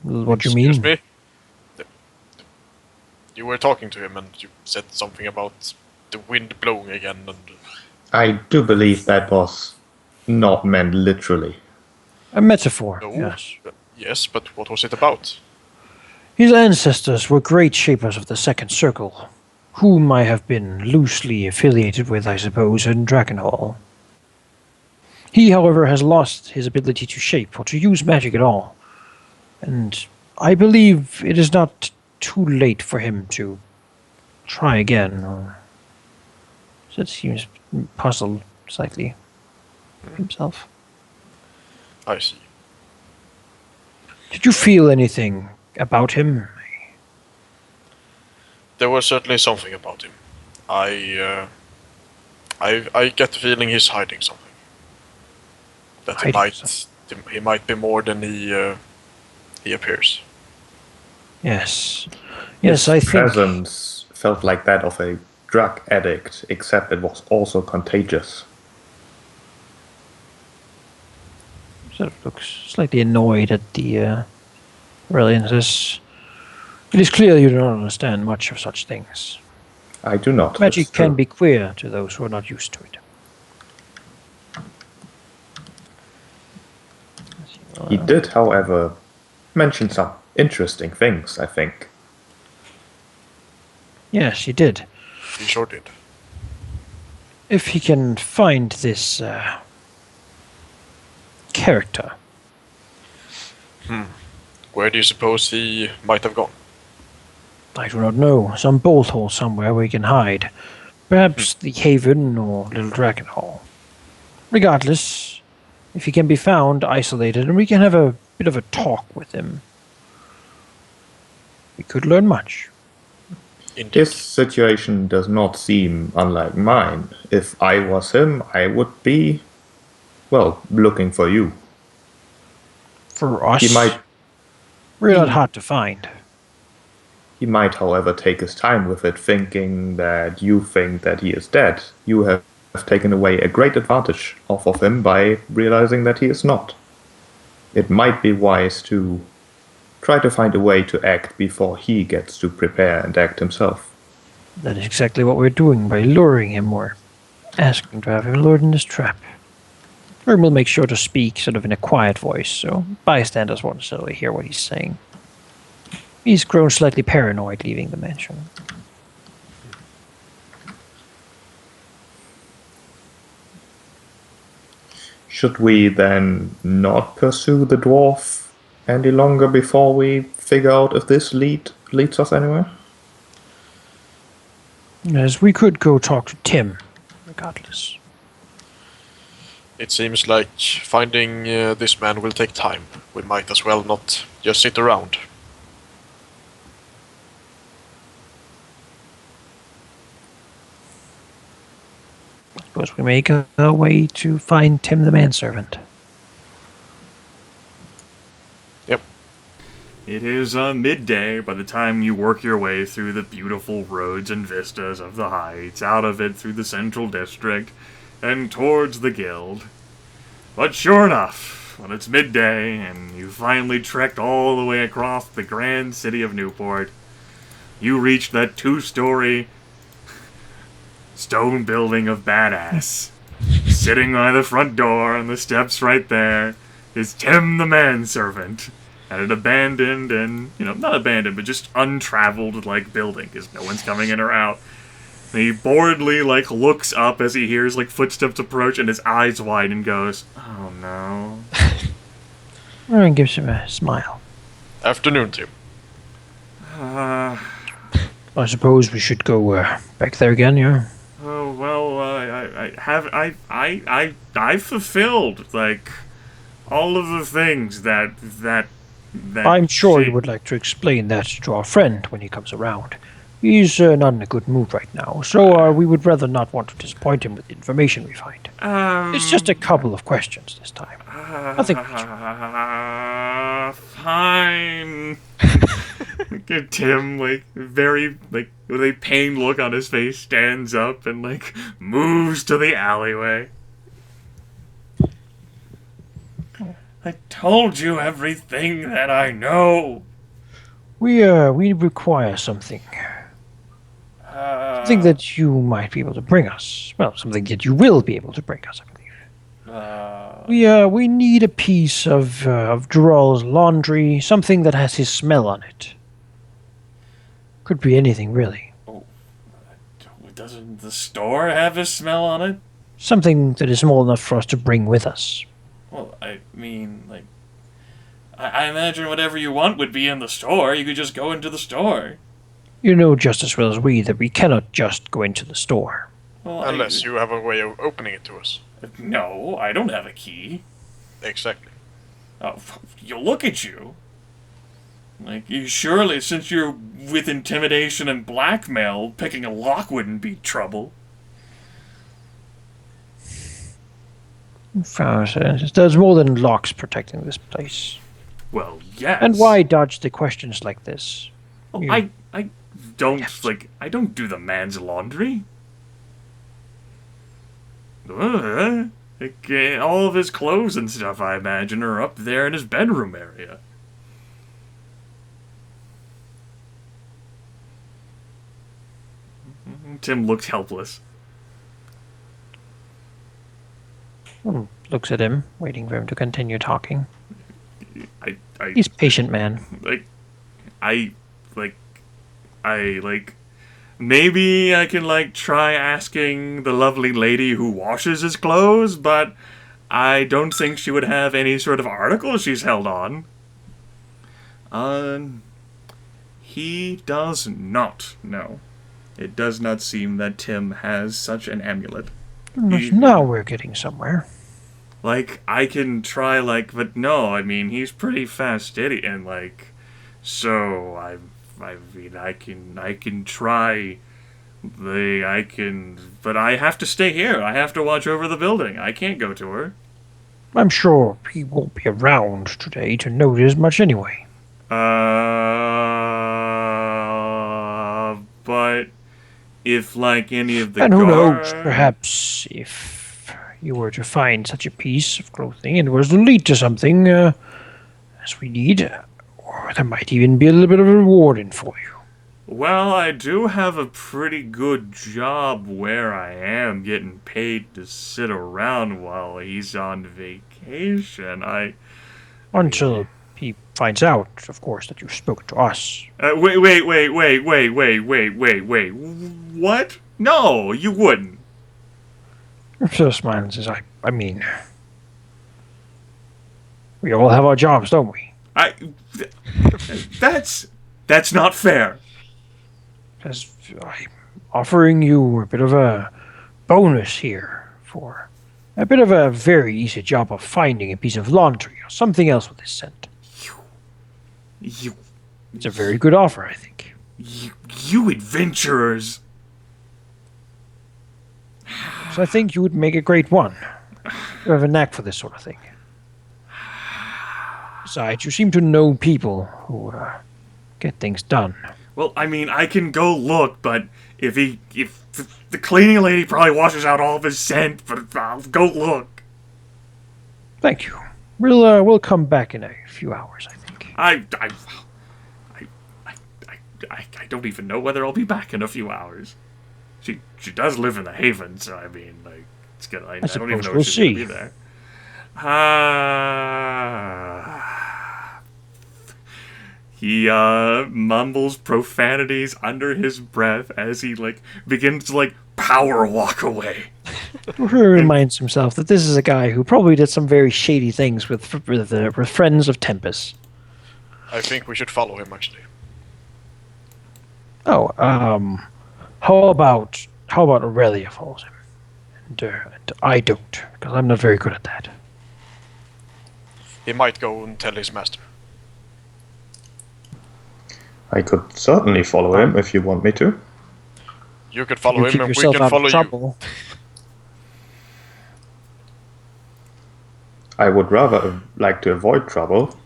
what you mean. Excuse me? You were talking to him and you said something about the wind blowing again and... I do believe that was not meant literally. A metaphor, No? yes. Yes, but what was it about? His ancestors were great shapers of the Second Circle, whom I have been loosely affiliated with, I suppose, in Dragonhall. He, however, has lost his ability to shape or to use magic at all, and I believe it is not too late for him to try again. That seems puzzled slightly himself. I see. Did you feel anything about him? There was certainly something about him. I get the feeling he's hiding something. That he might be more than he appears. Yes. His I think... presence felt like that of a drug addict, except it was also contagious. Sort of looks slightly annoyed at the Aurelian says, "It is clear you do not understand much of such things. I do not. Magic can be queer to those who are not used to it." He did, however, mention some interesting things, I think. Yes, he did. He sure did. If he can find this character. Where do you suppose he might have gone? I do not know. Some bolt hole somewhere where he can hide. Perhaps the Haven or Little Dragonhall. Regardless, if he can be found, isolated, and we can have a bit of a talk with him, we could learn much. Indeed. His situation does not seem unlike mine. If I was him, I would be, well, looking for you. For us, He might, we're not hard to find. he might, however, take his time with it, thinking that you think that he is dead. You have taken away a great advantage off of him by realizing that he is not. It might be wise to try to find a way to act before he gets to prepare and act himself. That is exactly what we're doing by luring him or asking to have him lured in this trap. Or we'll make sure to speak sort of in a quiet voice, so bystanders won't necessarily hear what he's saying. He's grown slightly paranoid leaving the mansion. Should we then not pursue the dwarf any longer before we figure out if this leads us anywhere? Yes, we could go talk to Tim, regardless. It seems like finding this man will take time. We might as well not just sit around. I suppose we make our way to find Tim the manservant. Yep. It is midday by the time you work your way through the beautiful roads and vistas of the Heights, out of it through the central district, and towards the guild. But sure enough, when it's midday and you finally trekked all the way across the grand city of Newport, you reach that 2-story stone building of badass. Sitting by the front door on the steps right there is Tim the manservant. At an abandoned and, not abandoned, but just untraveled, building, because no one's coming in or out. And he boredly, looks up as he hears, footsteps approach, and his eyes widen and goes, "Oh, no." And gives him a smile. Afternoon, Tim. I suppose we should go back there again, yeah? Oh, well, I've fulfilled, all of the things that I'm sure you would like to explain that to our friend when he comes around. He's not in a good mood right now, so we would rather not want to disappoint him with the information we find. It's just a couple of questions this time. Nothing major. Fine. Look at Tim, very, with a pained look on his face, stands up and, moves to the alleyway. I told you everything that I know. We require something. Something that you might be able to bring us. Well, something that you will be able to bring us, I believe. We need a piece of Drol's laundry, something that has his smell on it. Could be anything, really. Oh, doesn't the store have a smell on it? Something that is small enough for us to bring with us. Well, I mean, like, I imagine whatever you want would be in the store. You could just go into the store. You know just as well as we that we cannot just go into the store. Well, Unless you have a way of opening it to us. No, I don't have a key. Exactly. Oh, you look at you. Like, you surely, since you're with intimidation and blackmail, picking a lock wouldn't be trouble. There's more than locks protecting this place. Well, yes. And why dodge the questions like this? Well, I don't, like, I don't do the man's laundry. Like, all of his clothes and stuff, I imagine, are up there in his bedroom area. Tim looks helpless. Looks at him, waiting for him to continue talking. I He's a patient man. Maybe I can, try asking the lovely lady who washes his clothes, but I don't think she would have any sort of article she's held on. He does not, no. It does not seem that Tim has such an amulet. Now we're getting somewhere. Like, I can try, but no, I mean, he's pretty fast-steady, and, so, I mean, I can try, but I have to stay here. I have to watch over the building. I can't go to her. I'm sure he won't be around today to notice much anyway. But if, any of the And who knows, perhaps if you were to find such a piece of clothing and it was to lead to something as we need, or there might even be a little bit of a reward in for you. Well, I do have a pretty good job where I am, getting paid to sit around while he's on vacation. Until he finds out, of course, that you've spoken to us. Wait. What? No, you wouldn't. So smiles and says, I mean, we all have our jobs, don't we? That's not fair. Because I'm offering you a bit of a bonus here for a bit of a very easy job of finding a piece of laundry or something else with this scent. It's a very good offer, I think. You adventurers. So I think you would make a great one. You have a knack for this sort of thing. Besides, you seem to know people who get things done. Well, I mean, I can go look, but if the cleaning lady probably washes out all of his scent, but I'll go look. Thank you. We'll come back in a few hours, I think. I don't even know whether I'll be back in a few hours. She does live in the Haven, so I mean, it's gonna. I don't even know if she's gonna be there. He mumbles profanities under his breath as he begins to power walk away. He reminds himself that this is a guy who probably did some very shady things with friends of Tempus. I think we should follow him, actually. Oh, how about Aurelia follows him? And I don't, because I'm not very good at that. He might go and tell his master. I could certainly follow him if you want me to. You could follow him keep and we yourself can out follow of trouble. you. I would rather like to avoid trouble.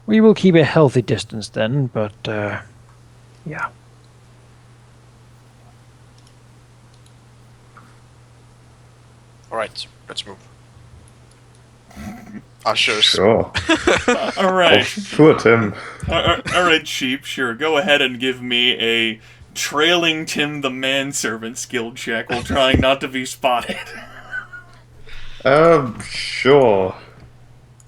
We will keep a healthy distance then, but yeah. Alright, let's move. Ushers. Sure. All right. Poor Tim. All right, Sheep. Sure. Go ahead and give me a trailing Tim the manservant skill check while trying not to be spotted. Sure.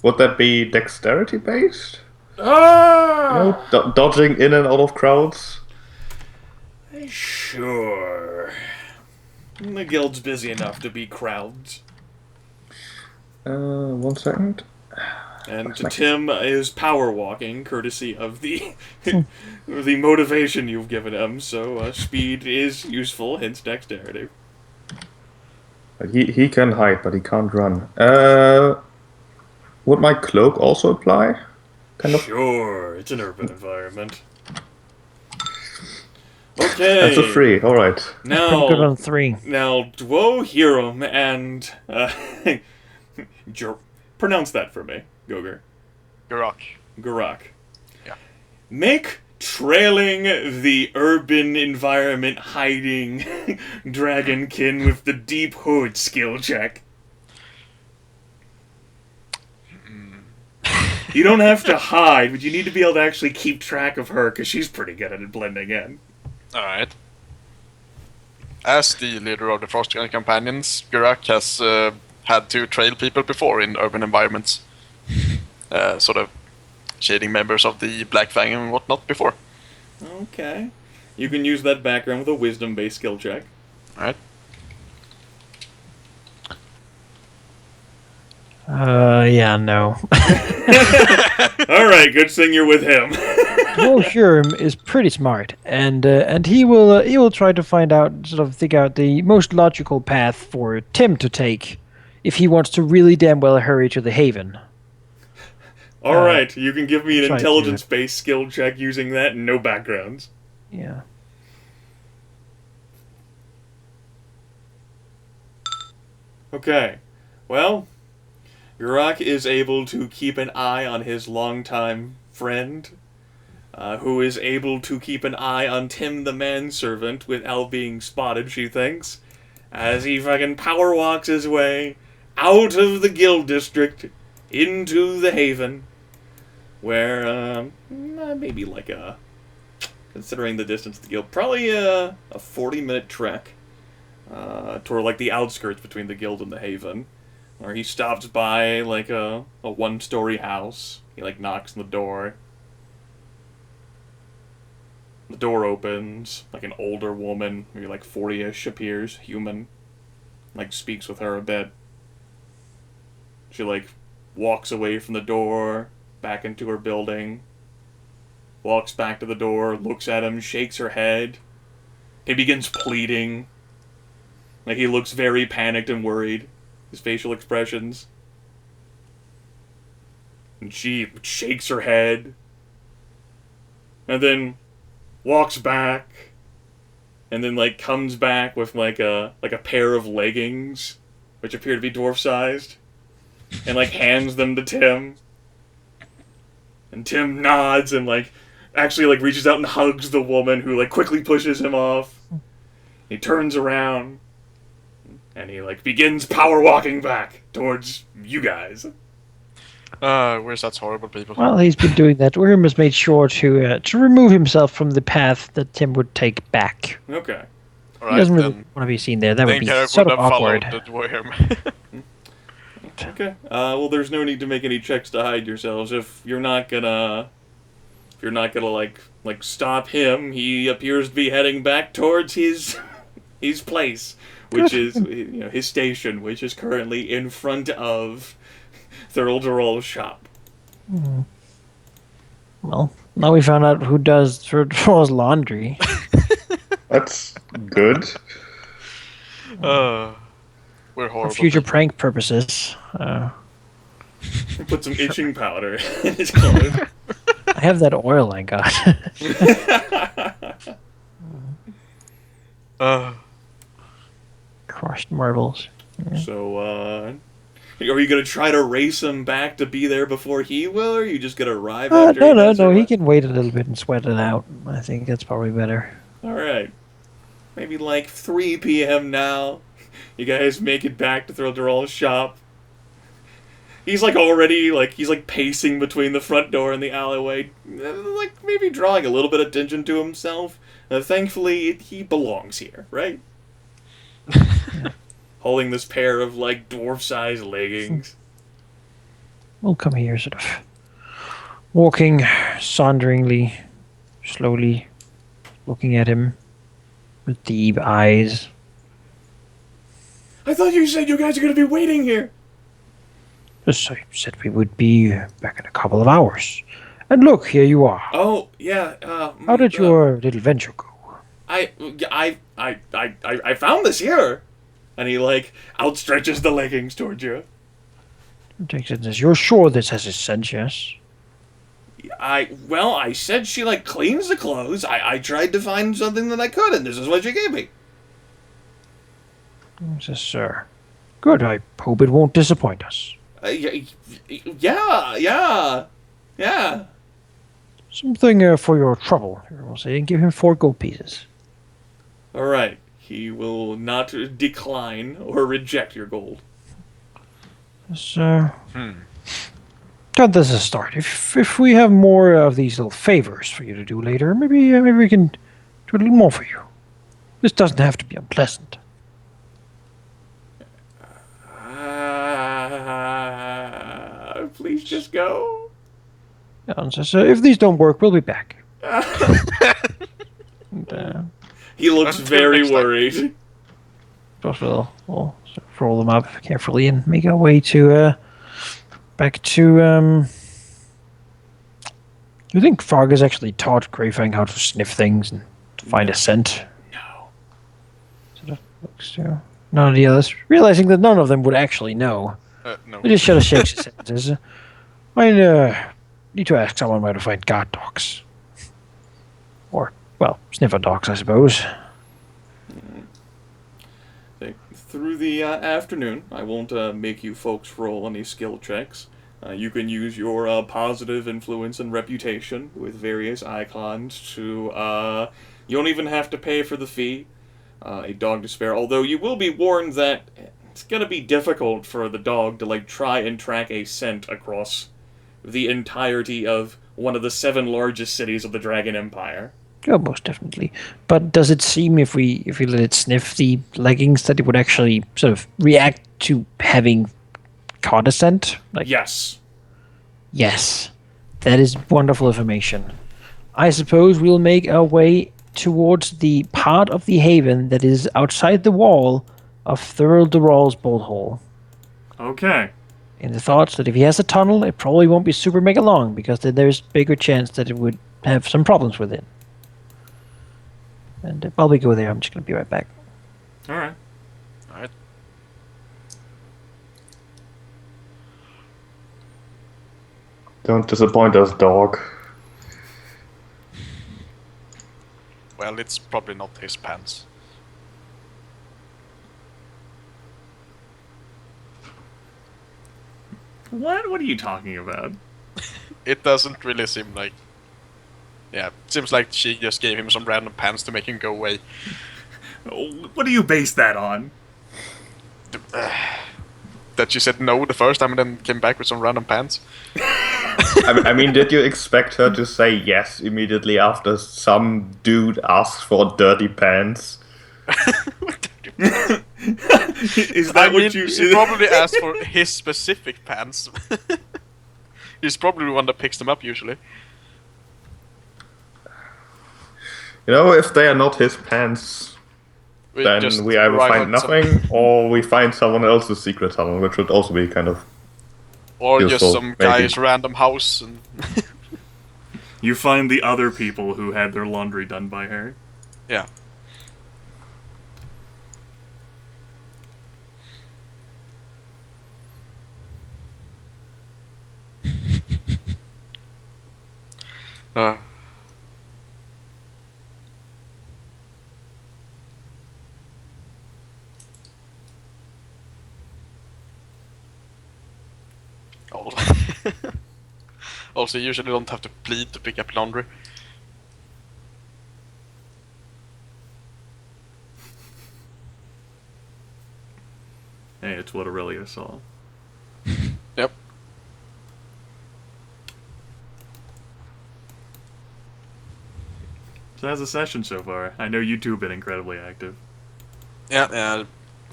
Would that be dexterity based? Ah. Dodging in and out of crowds? Sure. The guild's busy enough to be crowds. 1 second. And Tim is power walking, courtesy of the the motivation you've given him. So speed is useful, hence dexterity. He can hide, but he can't run. Would my cloak also apply? Kind of. Sure, it's an urban environment. Okay. That's a 3. All right. Now, Good on 3. now Dwohurim and pronounce that for me, Goger. Geráck. Yeah. Make trailing the urban environment hiding Dragonkin with the deep hood skill check. You don't have to hide, but you need to be able to actually keep track of her, because she's pretty good at it blending in. Alright. As the leader of the Frostgun Companions, Geráck has had to trail people before in urban environments. Sort of shading members of the Black Fang and whatnot before. Okay. You can use that background with a wisdom-based skill check. Alright. Yeah, no. Alright, good thing you're with him. Dwohurim is pretty smart, and he will try to think out the most logical path for Tim to take if he wants to really damn well hurry to the Haven. Alright, you can give me an try to do intelligence-based skill check using that and no backgrounds. Yeah. Okay. Well, Geráck is able to keep an eye on his longtime friend, who is able to keep an eye on Tim the manservant without being spotted, she thinks, as he fucking power walks his way out of the guild district into the Haven, where, maybe like considering the distance to the guild, probably a 40-minute trek toward like the outskirts between the guild and the Haven, where he stops by like a one-story house. He like knocks on the door. The door opens. Like an older woman, maybe like 40-ish, appears, human. Like speaks with her a bit. She like walks away from the door, back into her building. Walks back to the door, looks at him, shakes her head. He begins pleading. Like he looks very panicked and worried. His facial expressions. And she shakes her head. And then walks back. And then like comes back with like a pair of leggings, which appear to be dwarf-sized. And like hands them to Tim. And Tim nods and like actually like reaches out and hugs the woman, who like quickly pushes him off. He turns around. And he, like, begins power walking back towards you guys. Where's that horrible people? Well, he's been doing that. Dwohurim has made sure to remove himself from the path that Tim would take back. Okay. All He doesn't really then want to be seen there. That would be Geráck sort would of have awkward. followed the Dwohurim. Okay. Well, there's no need to make any checks to hide yourselves. If you're not gonna like stop him, he appears to be heading back towards his place, which is his station, which is currently in front of Thurlderall's shop. Well, now we found out who does Thurlderall's laundry. That's good. We're For horrible. future people. prank purposes. Put some itching powder in his clothes. I have that oil I got. Crushed marbles. So, are you gonna try to race him back to be there before he will, or are you just gonna arrive after he does, No. or He what? can wait a little bit and sweat it out. I think that's probably better. Alright. Maybe like 3 p.m. now. You guys make it back to Thurlderall's shop. He's like already he's like pacing between the front door and the alleyway, like maybe drawing a little bit of attention to himself. Thankfully, he belongs here, right? Holding this pair of like dwarf-sized leggings. We'll come here, sort of walking saunteringly, slowly, looking at him with deep eyes. I thought you said you guys are going to be waiting here. Yes, I said we would be back in a couple of hours. And look, here you are. Oh yeah. How did your little venture go? I found this here, and he like outstretches the leggings towards you. Jackson says, "You're sure this has a scent, yes?" I said she like cleans the clothes. I tried to find something that I could, and this is what she gave me. He says, "Sir, good. I hope it won't disappoint us." Yeah. Something for your trouble, we'll say, and give him 4 gold pieces. All right. He will not decline or reject your gold. So, God, this is a start. If we have more of these little favors for you to do later, maybe we can do a little more for you. This doesn't have to be unpleasant. Please just go. And says, if these don't work, we'll be back. He looks very worried. We'll sort of roll them up carefully and make our way to back to. You think Frog has actually taught Greyfang how to sniff things and find a scent? No. Sort of looks to none of the others, realizing that none of them would actually know. No. He just sort of shakes his head and says, I need to ask someone where to find guard dogs. Or, well, sniffer dogs, I suppose. Through the afternoon, I won't make you folks roll any skill checks. You can use your positive influence and reputation with various icons to... you don't even have to pay for the fee. A dog to spare, although you will be warned that it's going to be difficult for the dog to try and track a scent across the entirety of one of the 7 largest cities of the Dragon Empire. Oh, most definitely. But does it seem if we let it sniff the leggings that it would actually sort of react to having caught a scent? Yes. Yes. That is wonderful information. I suppose we'll make our way towards the part of the haven that is outside the wall of Thurl Dural's bolt hole. Okay. In the thoughts that if he has a tunnel, it probably won't be super mega long, because then there's bigger chance that it would have some problems with it. And while we go there, I'm just going to be right back. Alright. Don't disappoint us, dog. Well, it's probably not his pants. What? What are you talking about? It doesn't really seem like... Yeah, it seems like she just gave him some random pants to make him go away. What do you base that on? That she said no the first time and then came back with some random pants. I mean, did you expect her to say yes immediately after some dude asks for dirty pants? Is that what you... She probably asked for his specific pants. He's probably the one that picks them up usually. You know, if they are not his pants, then we either find nothing, or we find someone else's secret tunnel, which would also be kind of or useful, just some maybe. guy's random house. And You find the other people who had their laundry done by her. yeah. Also, you usually don't have to plead to pick up laundry. Hey, it's what Aurelia saw. Yep. So how's the session so far? I know you two have been incredibly active. Yeah.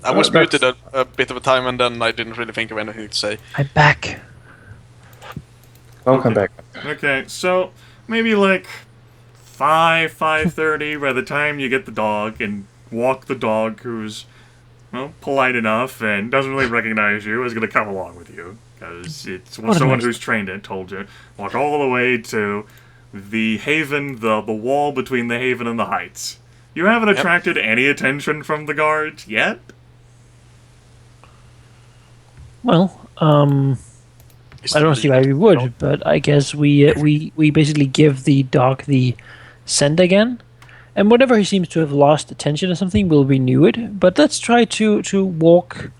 I was that's- muted a bit of a time, and then I didn't really think of anything to say. I'm back. Welcome back. Okay, so maybe like 5:30 by the time you get the dog and walk the dog who's, well, polite enough and doesn't really recognize you is going to come along with you. Because it's What a someone nice who's trained it told you. Walk all the way to the haven, the wall between the haven and the heights. You haven't attracted any attention from the guards yet? Well, I don't see why we would, but I guess we basically give the dog the scent again, and whenever he seems to have lost attention or something, we'll renew it. But let's try to walk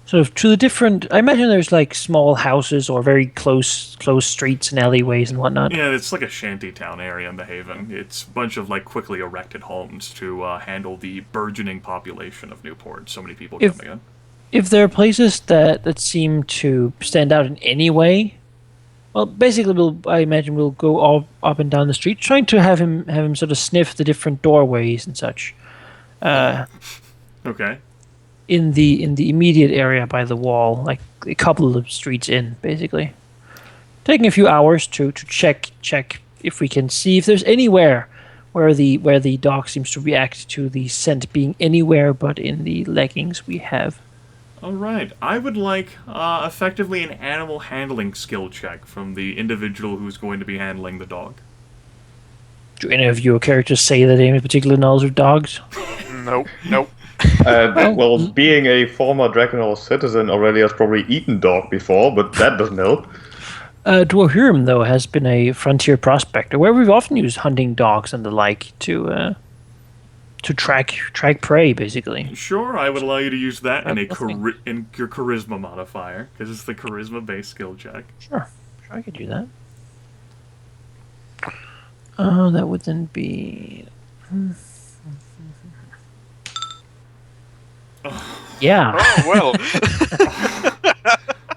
sort of to the different. I imagine there's like small houses or very close streets and alleyways and whatnot. Yeah, it's like a shanty town area in the haven. It's a bunch of like quickly erected homes to handle the burgeoning population of Newport. So many people coming in. If there are places that seem to stand out in any way, well, basically, I imagine we'll go all up and down the street, trying to have him sort of sniff the different doorways and such. Okay. In the immediate area by the wall, like a couple of streets in, basically. Taking a few hours to check if we can see if there's anywhere where the dog seems to react to the scent being anywhere but in the leggings we have. All right. I would like effectively an animal handling skill check from the individual who's going to be handling the dog. Do any of your characters say that they have a particular knowledge of dogs? Nope. Well, being a former Dragonhall citizen, Aurelia has probably eaten dog before, but that doesn't help. Dwohurim, though, has been a frontier prospector where we've often used hunting dogs and the like to track prey, basically. Sure, I would allow you to use that in Nothing. in your charisma modifier, because it's the charisma-based skill check. Sure, I could do that. That would then be. Yeah, Oh well.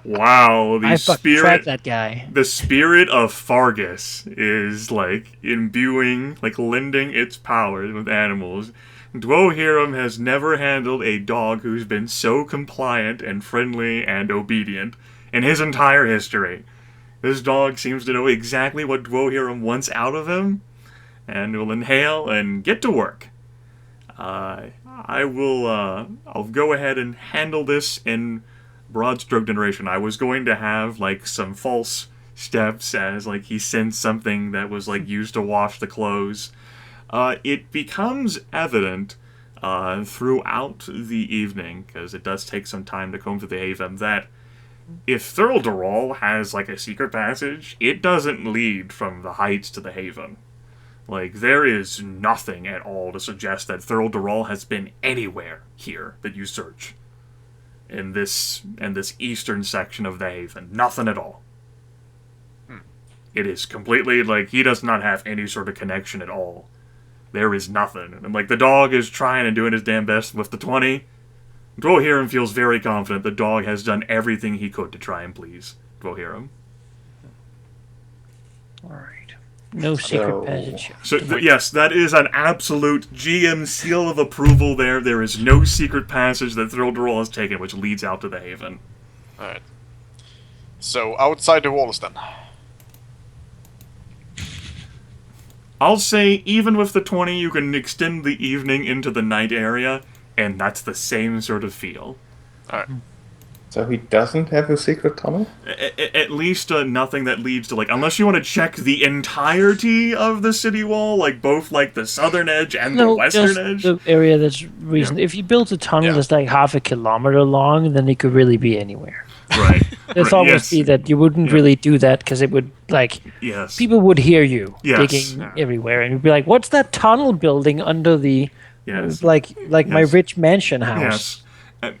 Wow, I fucking tracked that guy. The spirit of Fargus is like imbuing, like lending its powers with animals. Dwohurim has never handled a dog who's been so compliant and friendly and obedient in his entire history. This dog seems to know exactly what Dwohurim wants out of him, and will inhale and get to work. I'll go ahead and handle this in broad stroke generation. I was going to have like some false steps as like he sensed something that was like used to wash the clothes. It becomes evident throughout the evening, because it does take some time to comb through the haven, that if Thurl has like a secret passage, it doesn't lead from the heights to the haven. Like, there is nothing at all to suggest that Thurl has been anywhere here that you search. In this eastern section of the haven. Nothing at all. It is completely, like, he does not have any sort of connection at all. There is nothing. And, like, the dog is trying and doing his damn best with the 20. Dwohurim feels very confident the dog has done everything he could to try and please Dwohurim. Alright. No secret So- passage. So, yes, that is an absolute GM seal of approval there. There is no secret passage that Thurl has taken which leads out to the haven. Alright. So, outside the walls then. I'll say, even with the 20, you can extend the evening into the night area, and that's the same sort of feel. Alright. So he doesn't have a secret tunnel? At least nothing that leads to, like, unless you want to check the entirety of the city wall, like, both, like, the southern edge and the western just edge. the area that's reason. If you built a tunnel Yeah. that's like half a kilometer long, then it could really be anywhere. Right. The thought would be that you wouldn't really do that because it would, like, Yes. people would hear you Yes. digging everywhere, and you'd be like, "What's that tunnel building under the, Yes. like my Yes. rich mansion house?" Yes.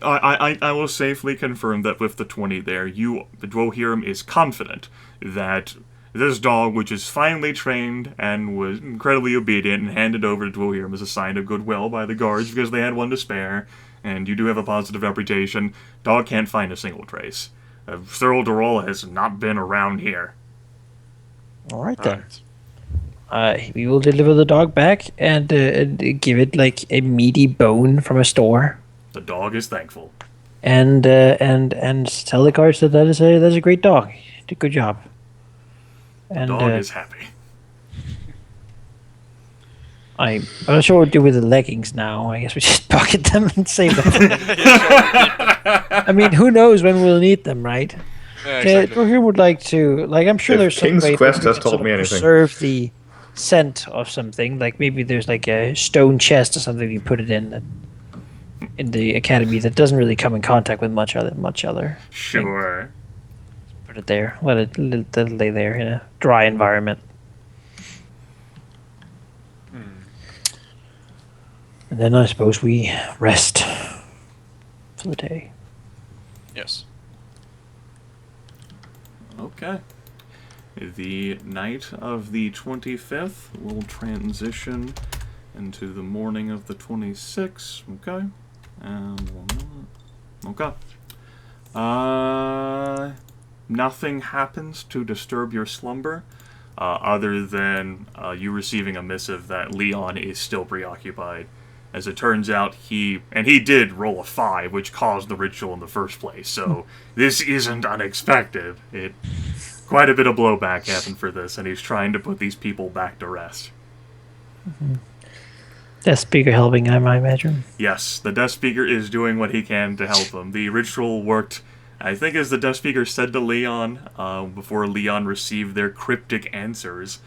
I will safely confirm that with the 20 there, the Dwohurim is confident that this dog, which is finely trained and was incredibly obedient and handed over to Dwohurim as a sign of goodwill by the guards because they had one to spare, and you do have a positive reputation, dog can't find a single trace. Thurl has not been around here. All right then. Alright. we will deliver the dog back and give it like a meaty bone from a store, The dog is thankful. and tell the guards that that's a great dog. You did a good job. And Dog is happy. I'm not sure what to do with the leggings now. I guess we just pocket them and save them. I mean, who knows when we'll need them, right? Yeah, exactly. Dwohurim would like to, like, I'm sure If there's some King's way Quest that we has can taught sort of me anything. preserve the scent of something. Like maybe there's like a stone chest or something you put it in the academy that doesn't really come in contact with much other. Sure. Put it there. Let it lay there in a dry environment. And then I suppose we rest for the day. Yes. Okay. The night of the 25th will transition into the morning of the 26th. Okay. And 1 minute. Okay. Nothing happens to disturb your slumber, other than you receiving a missive that Leon is still preoccupied. As it turns out, he did roll a 5, which caused the ritual in the first place, so this isn't unexpected. Quite a bit of blowback happened for this, and he's trying to put these people back to rest. Mm-hmm. Death Speaker helping, I might imagine. Yes, the Death Speaker is doing what he can to help them. The ritual worked, I think, as the Death Speaker said to Leon, before Leon received their cryptic answers,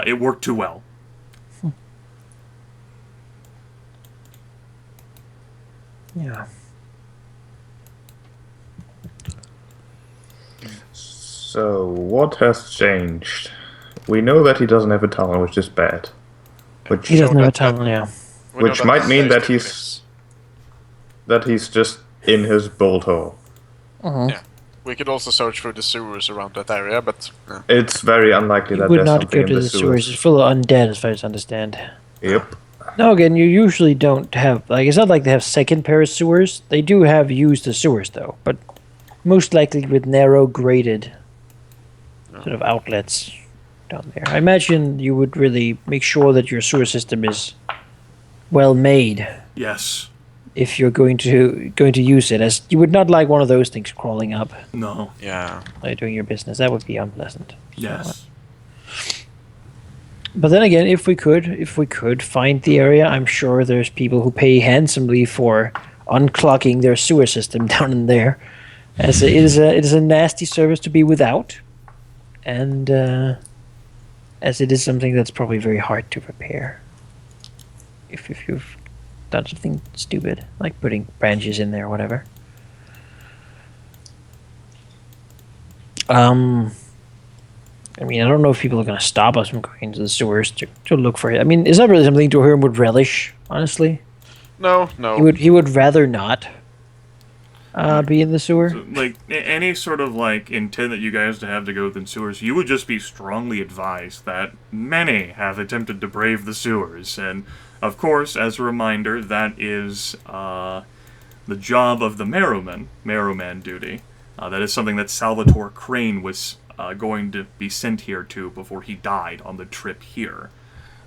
it worked too well. Yeah. So, what has changed? We know that he doesn't have a talent, which is bad. Which, He doesn't have a that- talent, yeah. We know which might mean that there's he's just in his bolt hole. Yeah. We could also search through the sewers around that area, but It's very unlikely You that would there's not something go in to the the sewers. It's full of undead, as far as I understand. Yep. No, again, you usually don't have, like, it's not like they have second pair of sewers. They do have used the sewers, though, but most likely with narrow graded sort of outlets down there. I imagine you would really make sure that your sewer system is well made Yes. if you're going to use it, as you would not like one of those things crawling up No. yeah. while doing your business. That would be unpleasant. Yes. But then again, if we could find the area, I'm sure there's people who pay handsomely for unclogging their sewer system down in there, as it is a nasty service to be without, and as it is something that's probably very hard to repair. If you've done something stupid, like putting branches in there or whatever. I mean, I don't know if people are going to stop us from going into the sewers to look for it. I mean, it's not really something Dwohurim would relish, honestly. No. He would rather not be in the sewer. So, like, any sort of, like, intent that you guys have to go within sewers, you would just be strongly advised that many have attempted to brave the sewers. And, of course, as a reminder, that is the job of the Marrowman duty. That is something that Salvatore Crane was going to be sent here to before he died on the trip here.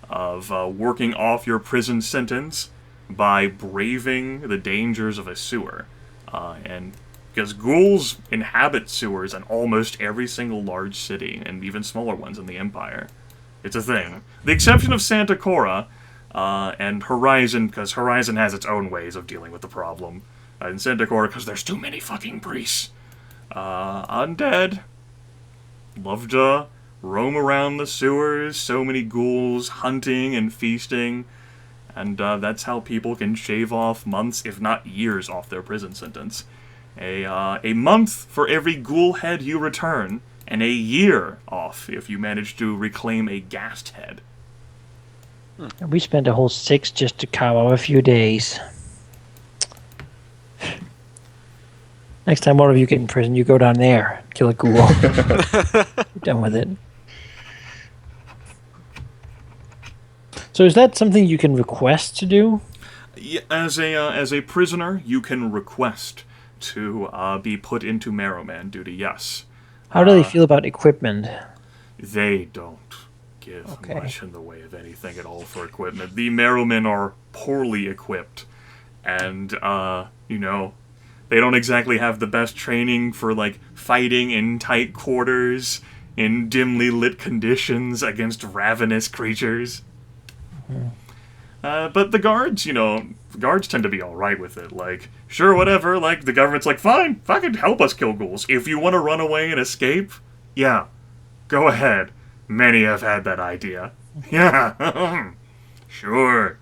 Of working off your prison sentence by braving the dangers of a sewer. And because ghouls inhabit sewers in almost every single large city, and even smaller ones in the Empire. It's a thing. The exception of Santa Cora and Horizon, because Horizon has its own ways of dealing with the problem. And Santa Cora, because there's too many fucking priests. Undead love to roam around the sewers, so many ghouls hunting and feasting. And that's how people can shave off months, if not years, off their prison sentence. A month for every ghoul head you return, and a year off if you manage to reclaim a ghast head. We spent a whole 6 just to carve out a few days. Next time one of you get in prison, you go down there, kill a ghoul. You're done with it. So is that something you can request to do? Yeah, as a prisoner, you can request to be put into Marrowman duty, yes. How do they feel about equipment? They don't give Okay. much in the way of anything at all for equipment. The Merrowmen are poorly equipped, and, you know, they don't exactly have the best training for, like, fighting in tight quarters, in dimly lit conditions against ravenous creatures. But the guards, the guards tend to be alright with it. Like, sure, whatever, like, the government's like, fine, fucking help us kill ghouls. If you want to run away and escape, yeah, go ahead. Many have had that idea. Yeah, sure.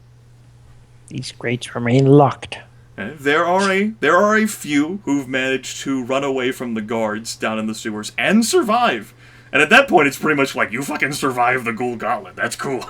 These grates remain locked. There are a few who've managed to run away from the guards down in the sewers and survive. And at that point, it's pretty much like, you fucking survived the ghoul gauntlet. That's cool.